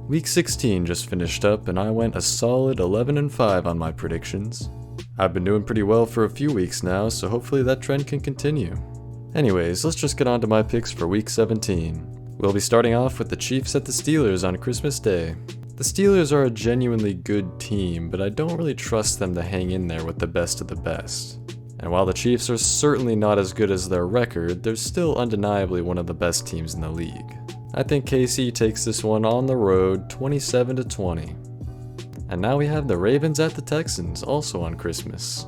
Week 16 just finished up and I went a solid 11-5 on my predictions. I've been doing pretty well for a few weeks now, so hopefully that trend can continue. Anyways, let's just get on to my picks for week 17. We'll be starting off with the Chiefs at the Steelers on Christmas Day. The Steelers are a genuinely good team, but I don't really trust them to hang in there with the best of the best. And while the Chiefs are certainly not as good as their record, they're still undeniably one of the best teams in the league. I think KC takes this one on the road 27-20. And now we have the Ravens at the Texans, also on Christmas.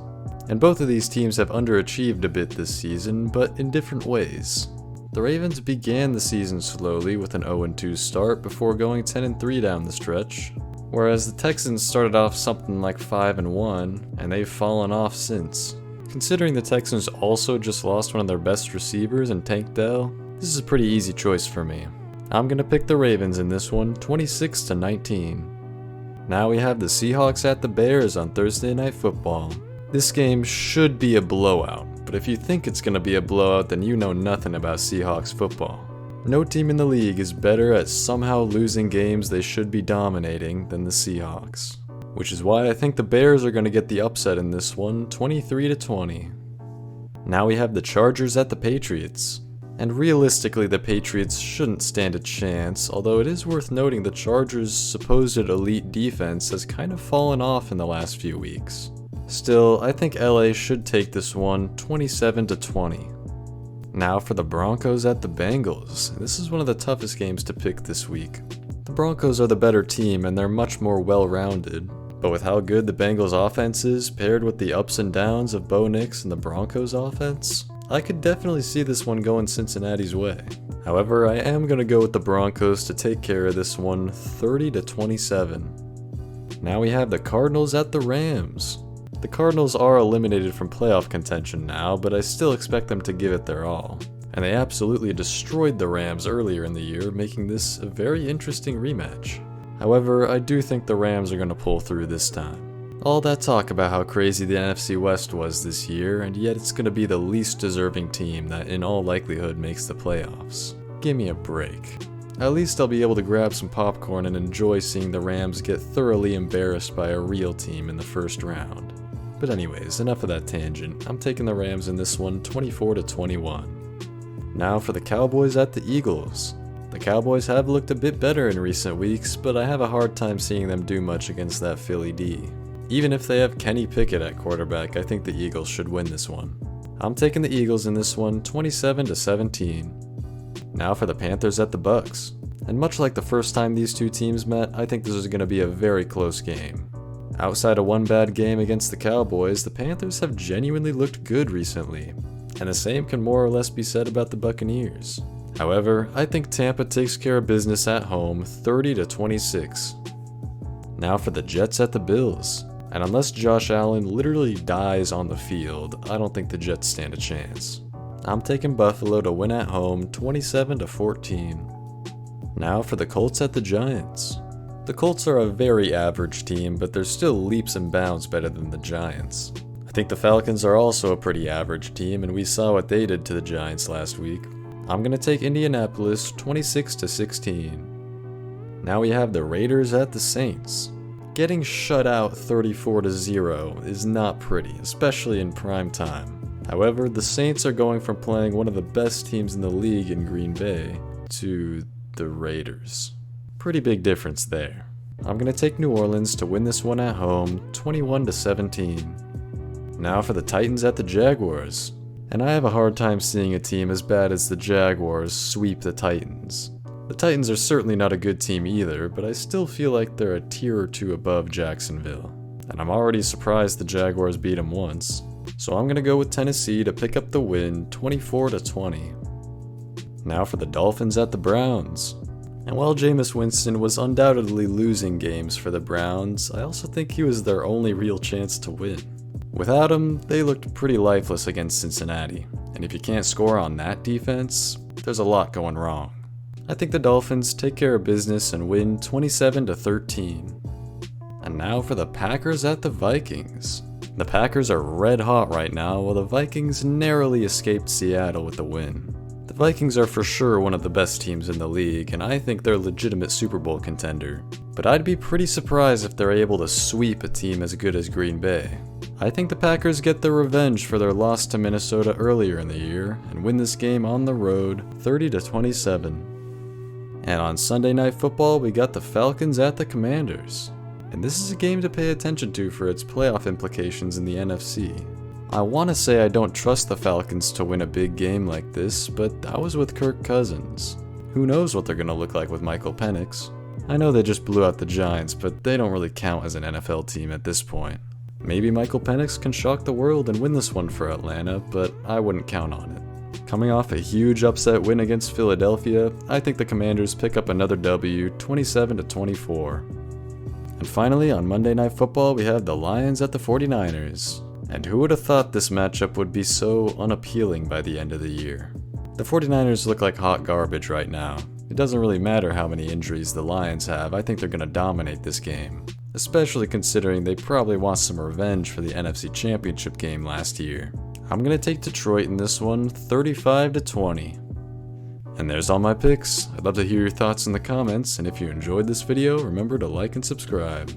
And both of these teams have underachieved a bit this season, but in different ways. The Ravens began the season slowly with an 0-2 start before going 10-3 down the stretch, whereas the Texans started off something like 5-1, and they've fallen off since. Considering the Texans also just lost one of their best receivers in Tank Dell, this is a pretty easy choice for me. I'm gonna pick the Ravens in this one, 26-19. Now we have the Seahawks at the Bears on Thursday Night Football. This game should be a blowout, but if you think it's gonna be a blowout, then you know nothing about Seahawks football. No team in the league is better at somehow losing games they should be dominating than the Seahawks. Which is why I think the Bears are gonna get the upset in this one, 23-20. Now we have the Chargers at the Patriots. And realistically, the Patriots shouldn't stand a chance, although it is worth noting the Chargers' supposed elite defense has kind of fallen off in the last few weeks. Still, I think LA should take this one 27-20. Now for the Broncos at the Bengals. This is one of the toughest games to pick this week. The Broncos are the better team and they're much more well-rounded, but with how good the Bengals offense is, paired with the ups and downs of Bo Nix and the Broncos offense, I could definitely see this one going Cincinnati's way. However, I am going to go with the Broncos to take care of this one 30-27. Now we have the Cardinals at the Rams. The Cardinals are eliminated from playoff contention now, but I still expect them to give it their all. And they absolutely destroyed the Rams earlier in the year, making this a very interesting rematch. However, I do think the Rams are going to pull through this time. All that talk about how crazy the NFC West was this year, and yet it's going to be the least deserving team that in all likelihood makes the playoffs. Give me a break. At least I'll be able to grab some popcorn and enjoy seeing the Rams get thoroughly embarrassed by a real team in the first round. But anyways, enough of that tangent. I'm taking the Rams in this one 24-21. Now for the Cowboys at the Eagles. The Cowboys have looked a bit better in recent weeks, but I have a hard time seeing them do much against that Philly D. Even if they have Kenny Pickett at quarterback, I think the Eagles should win this one. I'm taking the Eagles in this one 27-17. Now for the Panthers at the Bucks. And much like the first time these two teams met, I think this is going to be a very close game. Outside of one bad game against the Cowboys, the Panthers have genuinely looked good recently. And the same can more or less be said about the Buccaneers. However, I think Tampa takes care of business at home 30-26. Now for the Jets at the Bills. And unless Josh Allen literally dies on the field, I don't think the Jets stand a chance. I'm taking Buffalo to win at home 27-14. Now for the Colts at the Giants. The Colts are a very average team, but they're still leaps and bounds better than the Giants. I think the Falcons are also a pretty average team, and we saw what they did to the Giants last week. I'm going to take Indianapolis 26-16. Now we have the Raiders at the Saints. Getting shut out 34-0 is not pretty, especially in prime time. However, the Saints are going from playing one of the best teams in the league in Green Bay to the Raiders. Pretty big difference there. I'm going to take New Orleans to win this one at home 21-17. Now for the Titans at the Jaguars. And I have a hard time seeing a team as bad as the Jaguars sweep the Titans. The Titans are certainly not a good team either, but I still feel like they're a tier or two above Jacksonville. And I'm already surprised the Jaguars beat them once. So I'm going to go with Tennessee to pick up the win 24-20. Now for the Dolphins at the Browns. And while Jameis Winston was undoubtedly losing games for the Browns, I also think he was their only real chance to win. Without him, they looked pretty lifeless against Cincinnati, and if you can't score on that defense, there's a lot going wrong. I think the Dolphins take care of business and win 27-13. And now for the Packers at the Vikings. The Packers are red hot right now, while the Vikings narrowly escaped Seattle with the win. The Vikings are for sure one of the best teams in the league, and I think they're a legitimate Super Bowl contender. But I'd be pretty surprised if they're able to sweep a team as good as Green Bay. I think the Packers get their revenge for their loss to Minnesota earlier in the year and win this game on the road 30-27. And on Sunday Night Football, we got the Falcons at the Commanders. And this is a game to pay attention to for its playoff implications in the NFC. I want to say I don't trust the Falcons to win a big game like this, but I was with Kirk Cousins. Who knows what they're going to look like with Michael Penix? I know they just blew out the Giants, but they don't really count as an NFL team at this point. Maybe Michael Penix can shock the world and win this one for Atlanta, but I wouldn't count on it. Coming off a huge upset win against Philadelphia, I think the Commanders pick up another W, 27-24. And finally, on Monday Night Football, we have the Lions at the 49ers. And who would have thought this matchup would be so unappealing by the end of the year? The 49ers look like hot garbage right now. It doesn't really matter how many injuries the Lions have, I think they're going to dominate this game. Especially considering they probably want some revenge for the NFC Championship game last year. I'm going to take Detroit in this one, 35-20. And there's all my picks. I'd love to hear your thoughts in the comments, and if you enjoyed this video, remember to like and subscribe.